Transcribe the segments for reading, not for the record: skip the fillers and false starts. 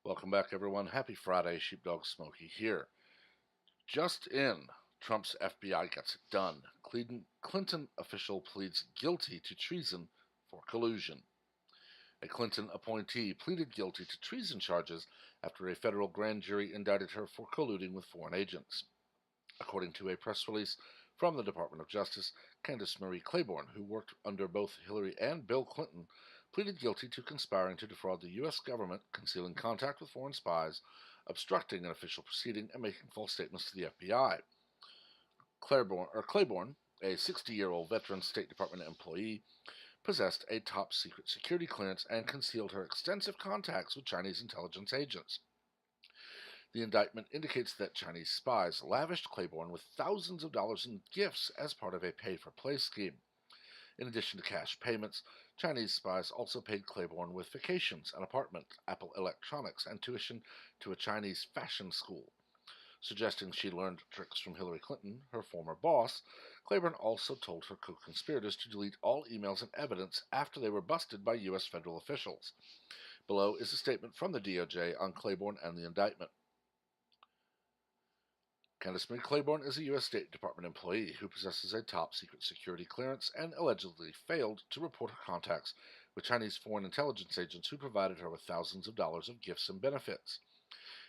Welcome back, everyone. Happy Friday. Sheepdog Smokey here. Just in, Trump's FBI gets it done. Clinton official pleads guilty to treason for collusion. A Clinton appointee pleaded guilty to treason charges after a federal grand jury indicted her for colluding with foreign agents. According to a press release from the Department of Justice, Candace Marie Claiborne, who worked under both Hillary and Bill Clinton, pleaded guilty to conspiring to defraud the U.S. government, concealing contact with foreign spies, obstructing an official proceeding, and making false statements to the FBI. Claiborne, a 60-year-old veteran State Department employee, possessed a top-secret security clearance and concealed her extensive contacts with Chinese intelligence agents. The indictment indicates that Chinese spies lavished Claiborne with thousands of dollars in gifts as part of a pay-for-play scheme. In addition to cash payments, Chinese spies also paid Claiborne with vacations, an apartment, Apple Electronics, and tuition to a Chinese fashion school. Suggesting she learned tricks from Hillary Clinton, her former boss, Claiborne also told her co-conspirators to delete all emails and evidence after they were busted by U.S. federal officials. Below is a statement from the DOJ on Claiborne and the indictment. Candace Marie Claiborne is a U.S. State Department employee who possesses a top-secret security clearance and allegedly failed to report her contacts with Chinese foreign intelligence agents who provided her with thousands of dollars of gifts and benefits.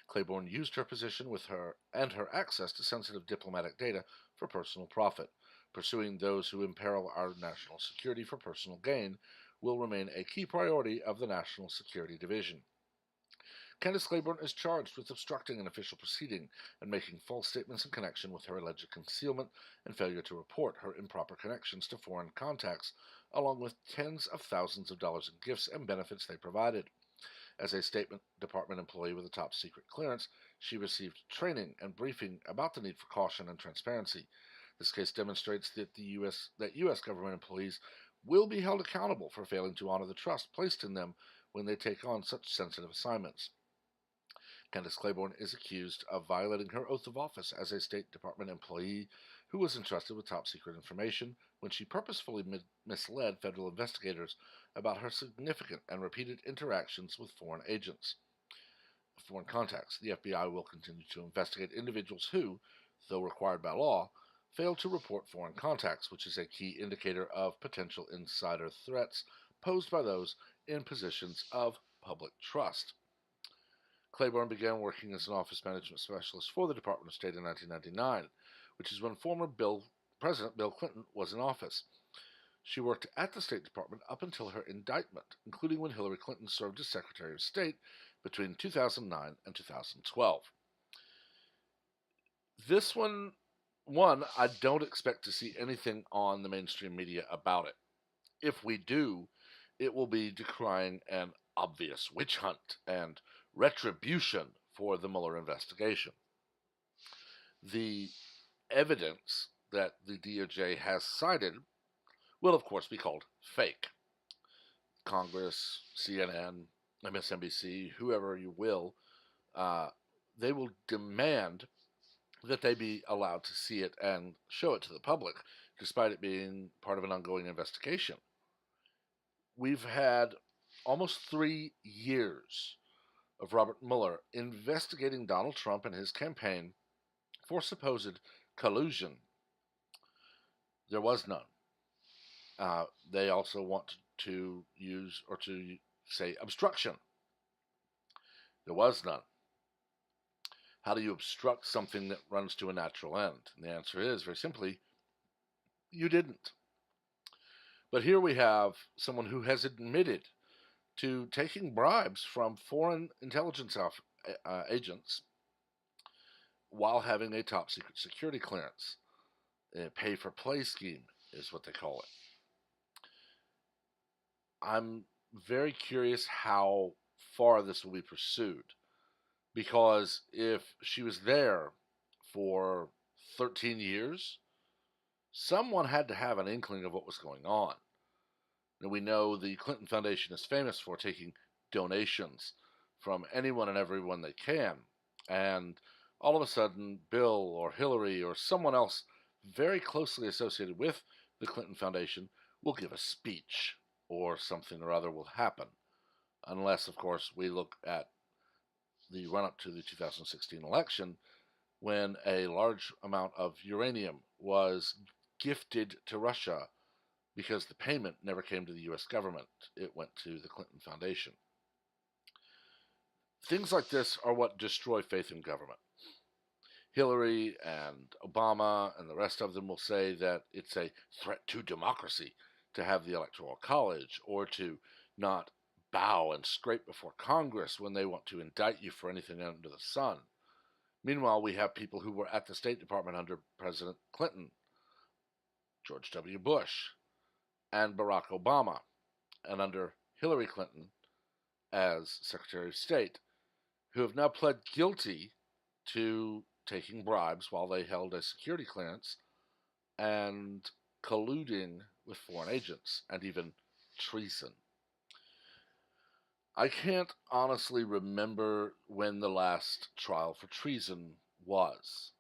Claiborne used her position with her and her access to sensitive diplomatic data for personal profit. Pursuing those who imperil our national security for personal gain will remain a key priority of the National Security Division. Candace Claiborne is charged with obstructing an official proceeding and making false statements in connection with her alleged concealment and failure to report her improper connections to foreign contacts, along with tens of thousands of dollars in gifts and benefits they provided. As a State Department employee with a top-secret clearance, she received training and briefing about the need for caution and transparency. This case demonstrates that U.S. government employees will be held accountable for failing to honor the trust placed in them when they take on such sensitive assignments. Candace Claiborne is accused of violating her oath of office as a State Department employee who was entrusted with top-secret information when she purposefully misled federal investigators about her significant and repeated interactions with foreign agents. Foreign contacts. The FBI will continue to investigate individuals who, though required by law, fail to report foreign contacts, which is a key indicator of potential insider threats posed by those in positions of public trust. Claiborne began working as an office management specialist for the Department of State in 1999, which is when former President Bill Clinton was in office. She worked at the State Department up until her indictment, including when Hillary Clinton served as Secretary of State between 2009 and 2012. This one, I don't expect to see anything on the mainstream media about it. If we do, it will be decrying an obvious witch hunt and retribution for the Mueller investigation. The evidence that the DOJ has cited will, of course, be called fake. Congress, CNN, MSNBC, whoever you will, they will demand that they be allowed to see it and show it to the public, despite it being part of an ongoing investigation. We've had almost 3 years of Robert Mueller investigating Donald Trump and his campaign for supposed collusion. There was none. They also want to use or to say obstruction. There was none. How do you obstruct something that runs to a natural end? And the answer is, very simply, you didn't. But here we have someone who has admitted to taking bribes from foreign intelligence agents while having a top-secret security clearance. A pay-for-play scheme is what they call it. I'm very curious how far this will be pursued, because if she was there for 13 years, someone had to have an inkling of what was going on. And we know the Clinton Foundation is famous for taking donations from anyone and everyone they can. And all of a sudden, Bill or Hillary or someone else very closely associated with the Clinton Foundation will give a speech or something or other will happen. Unless, of course, we look at the run-up to the 2016 election, when a large amount of uranium was gifted to Russia because the payment never came to the U.S. government. It went to the Clinton Foundation. Things like this are what destroy faith in government. Hillary and Obama and the rest of them will say that it's a threat to democracy to have the Electoral College, or to not bow and scrape before Congress when they want to indict you for anything under the sun. Meanwhile, we have people who were at the State Department under President Clinton, George W. Bush, and Barack Obama, and under Hillary Clinton as Secretary of State, who have now pled guilty to taking bribes while they held a security clearance and colluding with foreign agents, and even treason. I can't honestly remember when the last trial for treason was,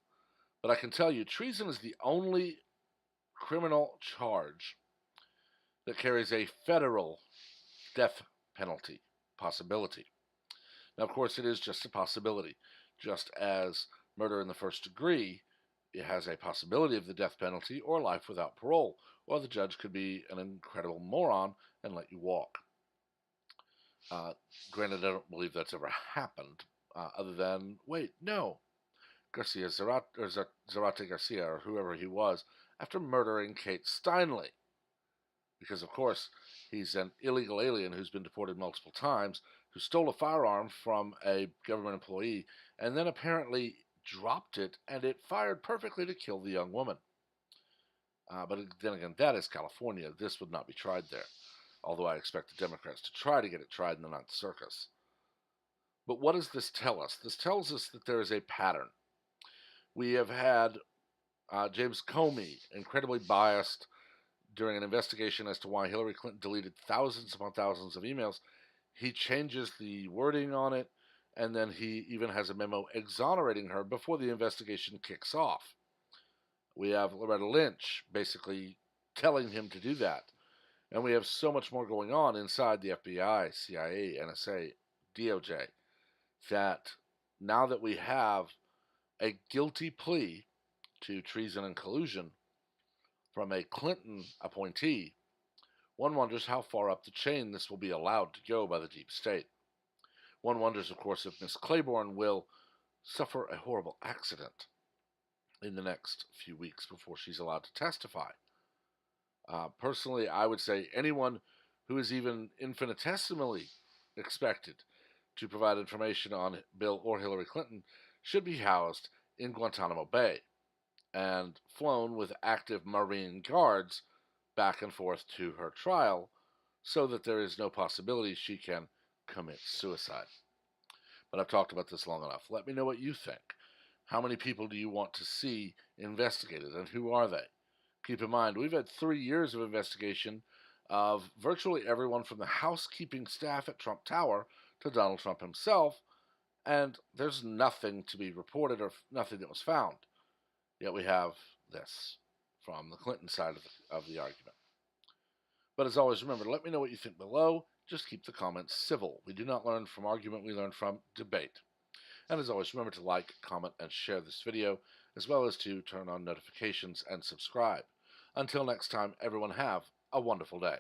but I can tell you treason is the only criminal charge that carries a federal death penalty possibility. Now, of course, it is just a possibility. Just as murder in the first degree, it has a possibility of the death penalty or life without parole, or the judge could be an incredible moron and let you walk. Granted, I don't believe that's ever happened, other than, wait, no, Zarate Garcia, or whoever he was, after murdering Kate Steinle. Because, of course, he's an illegal alien who's been deported multiple times, who stole a firearm from a government employee, and then apparently dropped it, and it fired perfectly to kill the young woman. But then again, that is California. This would not be tried there, although I expect the Democrats to try to get it tried in the Ninth Circus. But what does this tell us? This tells us that there is a pattern. We have had James Comey, incredibly biased, during an investigation as to why Hillary Clinton deleted thousands upon thousands of emails. He changes the wording on it, and then he even has a memo exonerating her before the investigation kicks off. We have Loretta Lynch basically telling him to do that. And we have so much more going on inside the FBI, CIA, NSA, DOJ, that now that we have a guilty plea to treason and collusion from a Clinton appointee, one wonders how far up the chain this will be allowed to go by the deep state. One wonders, of course, if Miss Claiborne will suffer a horrible accident in the next few weeks before she's allowed to testify. Personally, I would say anyone who is even infinitesimally expected to provide information on Bill or Hillary Clinton should be housed in Guantanamo Bay and flown with active Marine guards back and forth to her trial, so that there is no possibility she can commit suicide. But I've talked about this long enough. Let me know what you think. How many people do you want to see investigated, and who are they? Keep in mind, we've had 3 years of investigation of virtually everyone from the housekeeping staff at Trump Tower to Donald Trump himself, and there's nothing to be reported or nothing that was found. Yet we have this from the Clinton side of the argument. But as always, remember to let me know what you think below. Just keep the comments civil. We do not learn from argument, we learn from debate. And as always, remember to like, comment, and share this video, as well as to turn on notifications and subscribe. Until next time, everyone have a wonderful day.